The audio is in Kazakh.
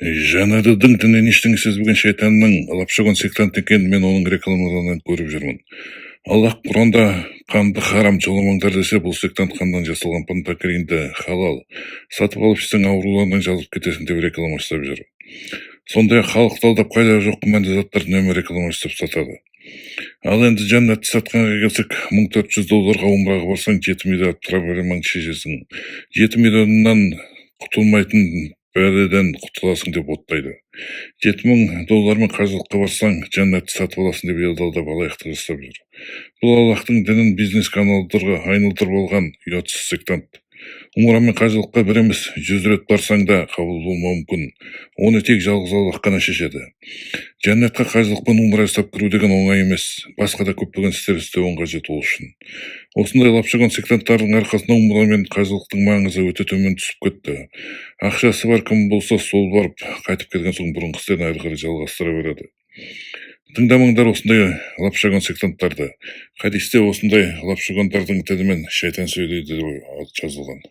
Жанадырдың тінен ештеңе сезбеген шайтанның лапшыған сектант екенін мен оның рекламаларынан көріп жүрмін. Аллах Құранда қанды харам жоламаңдар десе, бұл сектант қандан жасалған пантакринді халал сатып алып ішсең ауруларынан жазылып кетесің деп реклама жасап жүр. Сондай-ақ халықты алдап қайда жоқ күмәнді заттарды үнемі реклама жасап сатады. Ал енді жәннатты сатқанға келсек, $1400 умраға барсаң 7 миллиард проблемаңды шешесің. 7 миллионнан құтылмайтын бәледен құтыласың деп оттайды. $7000 қажылыққа барсаң, жәннатты сатып аласың деп елдалдап алаяқтық жасап жүр. Бұл Аллахтың дінін бизнес каналдарға айналдырып алған ұятсыз сектант. Умра мен қажылыққа бір емес 100 рет барсаң да қабыл болмауы мүмкін. Оны тек жалғыз Аллах қана шешеді. Жәннатқа қажылықпен умра жасап кіру деген оңай емес. Басқа да көптеген істер істеуің қажет ол үшін. Осындай лапшыған сектанттардың арқасында умра мен қажылықтың маңызы өте төмен түсіп кетті. Ақшасы бар кім болса сол барып, қайтып келген соң бұрынғы істерін әрі қарай жалғастыра береді. Тыңдамаңдар осындай лапшыған сектанттарды. Хадисте осындай лапшығандардың тілімен шайтан сөйлейді деп жазылған.